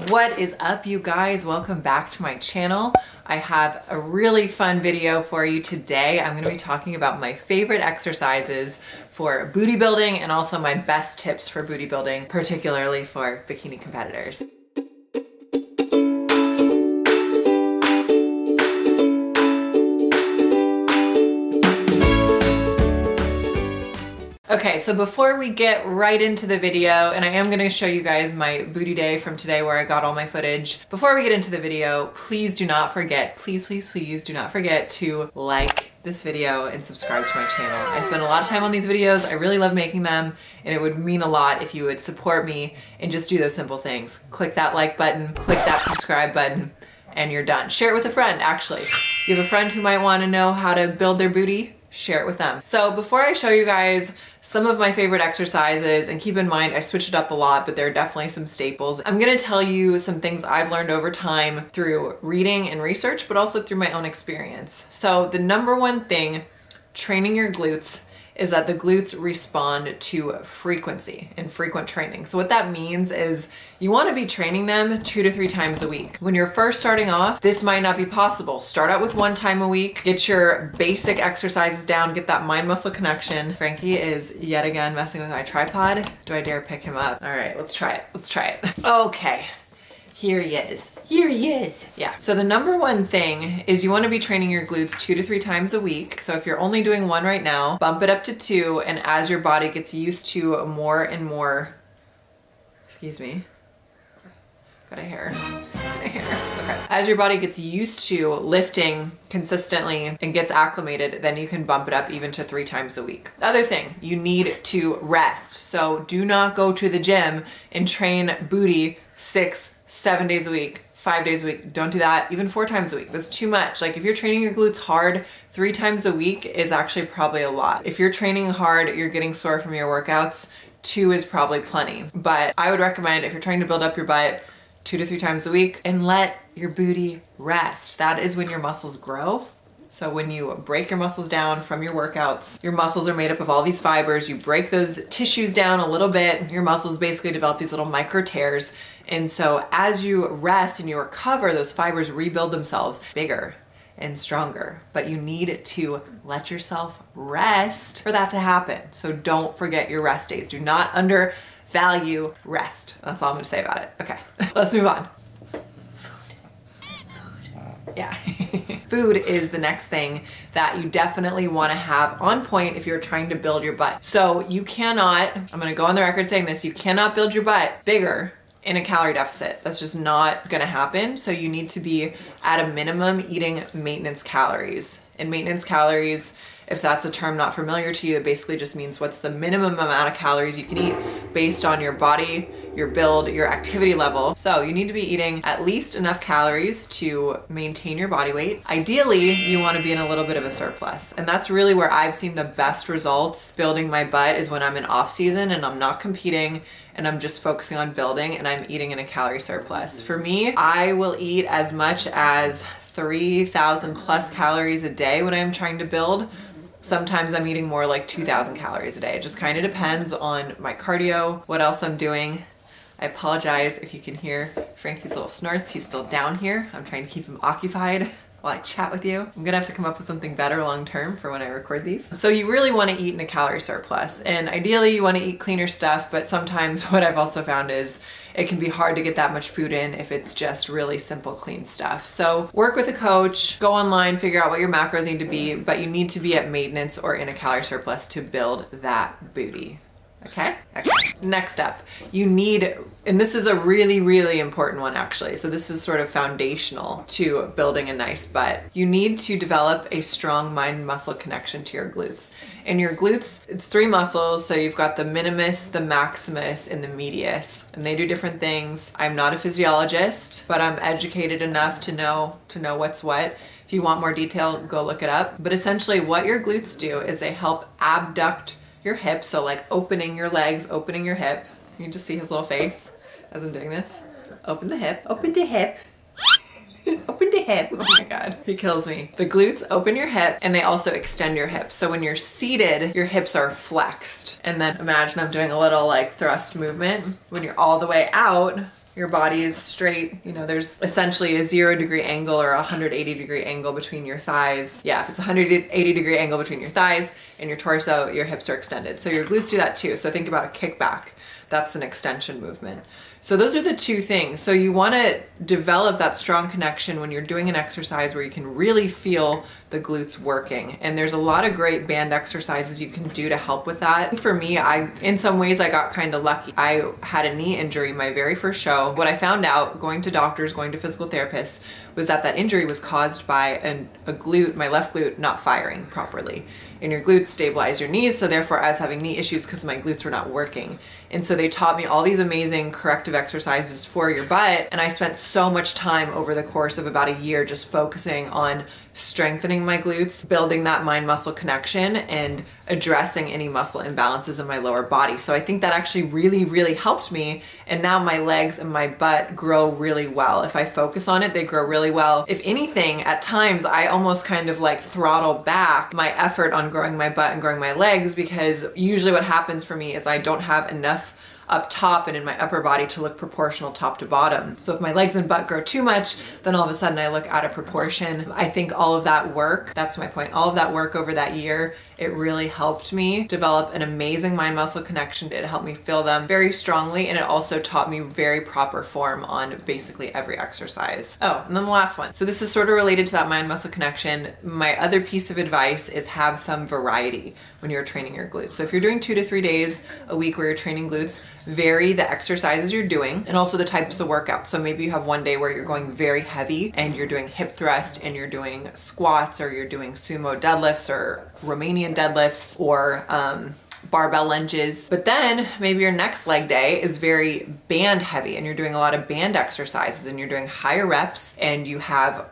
What is up, you guys? Welcome back to my channel. I have a really fun video for you today. I'm going to be talking about my favorite exercises for booty building and also my best tips for booty building, particularly for bikini competitors. Okay, so before we get right into the video, and I am gonna show you guys my booty day from today where I got all my footage. Before we get into the video, please do not forget, please do not forget to like this video and subscribe to my channel. I spend a lot of time on these videos. I really love making them, and it would mean a lot if you would support me and just do those simple things. Click that like button, click that subscribe button, and you're done. Share it with a friend, actually. You have a friend who might wanna know how to build their booty? Share it with them. So before I show you guys some of my favorite exercises, and keep in mind I switch it up a lot, but there are definitely some staples, I'm gonna tell you some things I've learned over time through reading and research, but also through my own experience. So the number one thing training your glutes is that the glutes respond to frequency and frequent training. So what that means is you wanna be training them 2 to 3 times a week. When you're first starting off, this might not be possible. Start out with 1 time a week, get your basic exercises down, get that mind-muscle connection. Frankie is yet again messing with my tripod. Do I dare pick him up? All right, let's try it, let's try it. Okay. Here he is. Here he is. Yeah. So the number one thing is you want to be training your glutes 2 to 3 times a week. So if you're only doing 1 right now, bump it up to 2. And as your body gets used to more and more, excuse me, got a hair. Okay. As your body gets used to lifting consistently and gets acclimated, then you can bump it up even to 3 times a week. The other thing, you need to rest. So do not go to the gym and train booty 6, 7 days a week, 5 days a week. Don't do that. Even 4 times a week. That's too much. Like if you're training your glutes hard, 3 times a week is actually probably a lot. If you're training hard, you're getting sore from your workouts, 2 is probably plenty. But I would recommend, if you're trying to build up your butt, 2 to 3 times a week, and let your booty rest. That is when your muscles grow. So when you break your muscles down from your workouts, your muscles are made up of all these fibers. You break those tissues down a little bit, your muscles basically develop these little micro tears. And so as you rest and you recover, those fibers rebuild themselves bigger and stronger. But you need to let yourself rest for that to happen. So don't forget your rest days. Do not undervalue rest. That's all I'm gonna say about it. Okay, let's move on. Yeah. Food is the next thing that you definitely want to have on point if you're trying to build your butt. So you cannot, I'm going to go on the record saying this, you cannot build your butt bigger in a calorie deficit. That's just not going to happen. So you need to be at a minimum eating maintenance calories. And maintenance calories, if that's a term not familiar to you, it basically just means what's the minimum amount of calories you can eat based on your body, your build, your activity level. So you need to be eating at least enough calories to maintain your body weight. Ideally, you want to be in a little bit of a surplus. And that's really where I've seen the best results building my butt, is when I'm in off season and I'm not competing and I'm just focusing on building and I'm eating in a calorie surplus. For me, I will eat as much as 3,000 plus calories a day when I'm trying to build. Sometimes I'm eating more like 2,000 calories a day. It just kind of depends on my cardio, what else I'm doing. I apologize if you can hear Frankie's little snorts. He's still down here. I'm trying to keep him occupied while I chat with you. I'm gonna have to come up with something better long term for when I record these. So you really wanna eat in a calorie surplus, and ideally you wanna eat cleaner stuff, but sometimes what I've also found is it can be hard to get that much food in if it's just really simple, clean stuff. So work with a coach, go online, figure out what your macros need to be, but you need to be at maintenance or in a calorie surplus to build that booty. Okay? Okay. Next up, you need, and this is a really, really important one actually. So this is sort of foundational to building a nice butt. You need to develop a strong mind-muscle connection to your glutes. And your glutes, it's 3 muscles. So you've got the minimus, the maximus, and the medius. And they do different things. I'm not a physiologist, but I'm educated enough to know what's what. If you want more detail, go look it up. But essentially what your glutes do is they help abduct your hip, so like opening your legs, opening your hip. You can just see his little face as I'm doing this. Open the hip, open the hip. Open the hip. Oh my God, he kills me. The glutes open your hip and they also extend your hips. So when you're seated, your hips are flexed. And then imagine I'm doing a little like thrust movement. When you're all the way out, your body is straight. You know, there's essentially a 0-degree angle or a 180-degree angle between your thighs. Yeah, if it's a 180-degree angle between your thighs and your torso, your hips are extended. So your glutes do that too. So think about a kickback. That's an extension movement. So those are the two things. So you want to develop that strong connection when you're doing an exercise where you can really feel the glutes working. And there's a lot of great band exercises you can do to help with that. For me, in some ways I got kind of lucky. I had a knee injury my very first show. What I found out going to doctors, going to physical therapists, was that that injury was caused by a glute, my left glute, not firing properly. And your glutes stabilize your knees, so therefore I was having knee issues because my glutes were not working. And so they taught me all these amazing corrective exercises for your butt, and I spent so much time over the course of about a year just focusing on strengthening my glutes, building that mind-muscle connection, and addressing any muscle imbalances in my lower body. So I think that actually really, really helped me, and now my legs and my butt grow really well. If I focus on it, they grow really well. If anything, at times I almost kind of like throttle back my effort on growing my butt and growing my legs, because usually what happens for me is I don't have enough up top and in my upper body to look proportional top to bottom. So if my legs and butt grow too much, then all of a sudden I look out of proportion. I think all of that work, that's my point, all of that work over that year, it really helped me develop an amazing mind-muscle connection. It helped me feel them very strongly, and it also taught me very proper form on basically every exercise. Oh, and then the last one. So this is sort of related to that mind-muscle connection. My other piece of advice is have some variety when you're training your glutes. So if you're doing 2 to 3 days a week where you're training glutes, vary the exercises you're doing and also the types of workouts. So maybe you have one day where you're going very heavy and you're doing hip thrust and you're doing squats, or you're doing sumo deadlifts or Romanian deadlifts, or barbell lunges. But then maybe your next leg day is very band heavy and you're doing a lot of band exercises and you're doing higher reps and you have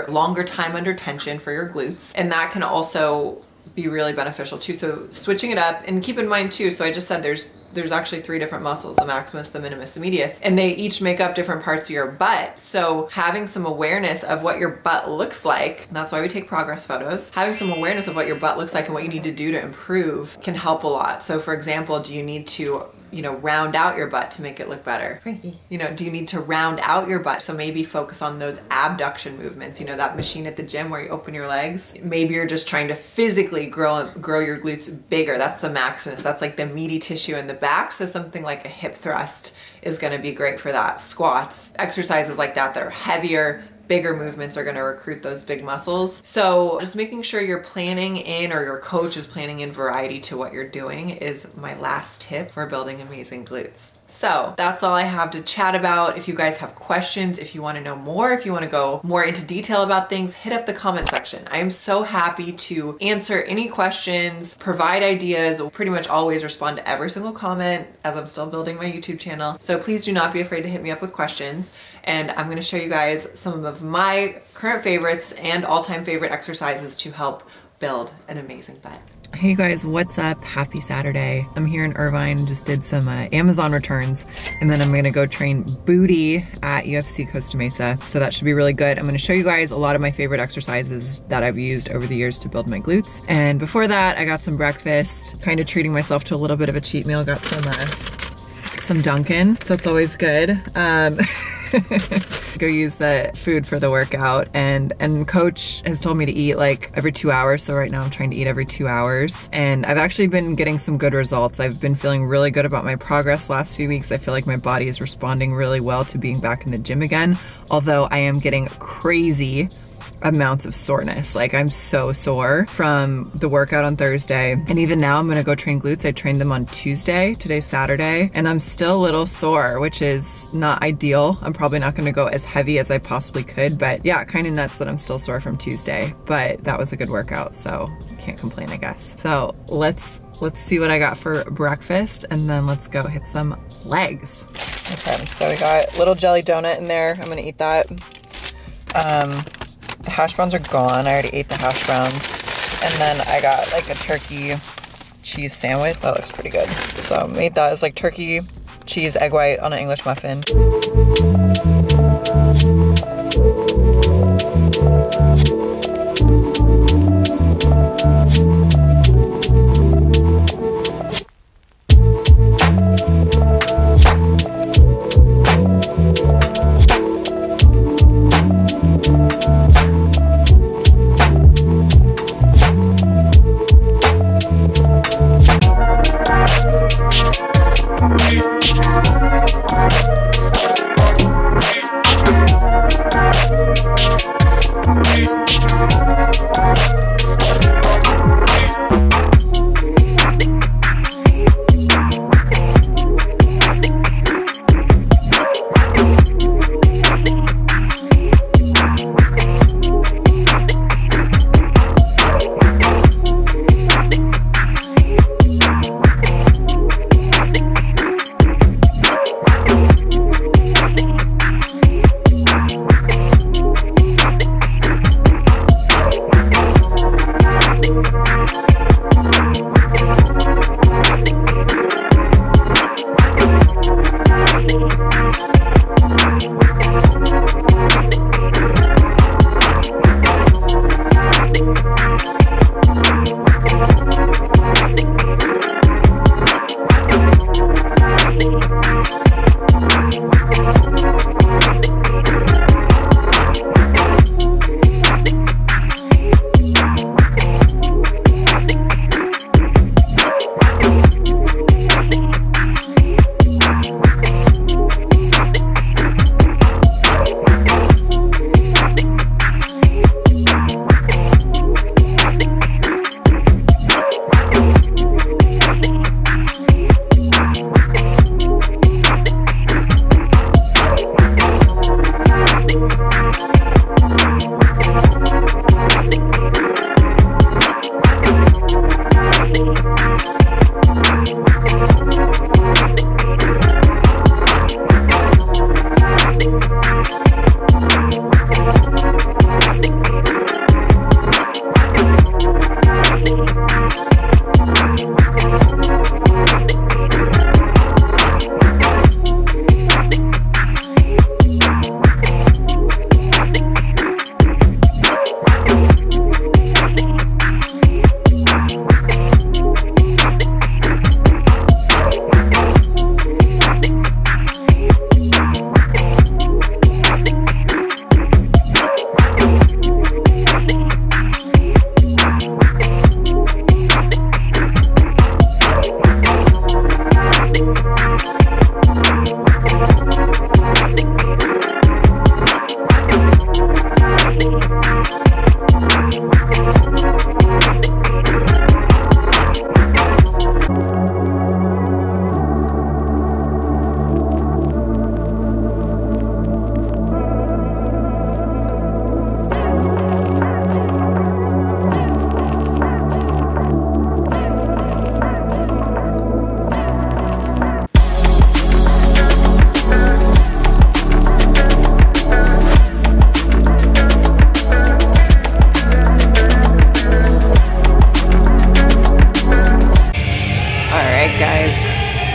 longer time under tension for your glutes. And that can also be really beneficial too. So switching it up, and keep in mind too, so I just said there's actually 3 different muscles, the maximus, the minimus, the medius, and they each make up different parts of your butt. So having some awareness of what your butt looks like, and that's why we take progress photos, having some awareness of what your butt looks like and what you need to do to improve can help a lot. So for example, do you need to, you know, round out your butt to make it look better? You know, do you need to round out your butt? So maybe focus on those abduction movements, you know, that machine at the gym where you open your legs. Maybe you're just trying to physically grow your glutes bigger. That's the maximus. That's like the meaty tissue in the back. So something like a hip thrust is going to be great for that. Squats, exercises like that are heavier, bigger movements are going to recruit those big muscles. So just making sure you're planning in, or your coach is planning in, variety to what you're doing is my last tip for building amazing glutes. So that's all I have to chat about. If you guys have questions, if you want to know more, if you want to go more into detail about things, hit up the comment section. I am so happy to answer any questions, provide ideas, I'll pretty much always respond to every single comment as I'm still building my YouTube channel. So please do not be afraid to hit me up with questions. And I'm going to show you guys some of my current favorites and all-time favorite exercises to help build an amazing butt. Hey guys, what's up? Happy Saturday. I'm here in Irvine, just did some Amazon returns, and then I'm gonna go train booty at UFC Costa Mesa. So that should be really good. I'm gonna show you guys a lot of my favorite exercises that I've used over the years to build my glutes. And before that, I got some breakfast, kind of treating myself to a little bit of a cheat meal. Got some Dunkin', so it's always good. Go use the food for the workout, and coach has told me to eat like every 2 hours, so right now I'm trying to eat every 2 hours, and I've actually been getting some good results. I've been feeling really good about my progress last few weeks. I feel like my body is responding really well to being back in the gym again, although I am getting crazy amounts of soreness. Like, I'm so sore from the workout on Thursday, and even now I'm gonna go train glutes. I trained them on Tuesday, today's Saturday, and I'm still a little sore, which is not ideal. I'm probably not gonna go as heavy as I possibly could, but yeah, kind of nuts that I'm still sore from Tuesday, but that was a good workout, so can't complain, I guess. So let's see what I got for breakfast, and then let's go hit some legs. Okay, so we got a little jelly donut in there. I'm gonna eat that. The hash browns are gone. I already ate the hash browns. And then I got like a turkey cheese sandwich. That looks pretty good. So I made that as like turkey, cheese, egg white on an English muffin.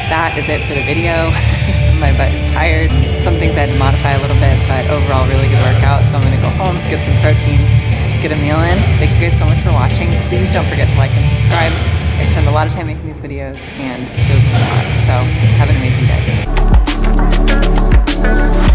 That is it for the video. My butt is tired. Some things I had to modify a little bit, but overall really good workout. So I'm gonna go home, get some protein, get a meal in. Thank you guys so much for watching. Please don't forget to like and subscribe. I spend a lot of time making these videos and it really means a lot. So have an amazing day.